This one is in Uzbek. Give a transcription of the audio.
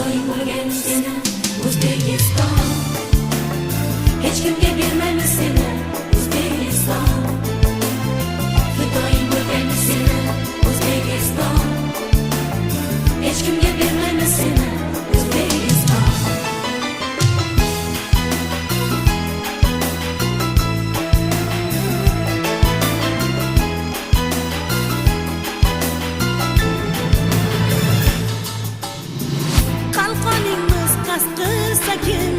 Fidoyi bo'lgan seni O'zbekiston, hech kimga bermaymiz seni O'zbekiston. Fidoyi bo'lgan seni O'zbekiston, hech kimga bermaymiz seni O'zbekiston. Qalqoningmiz qasqir sakin,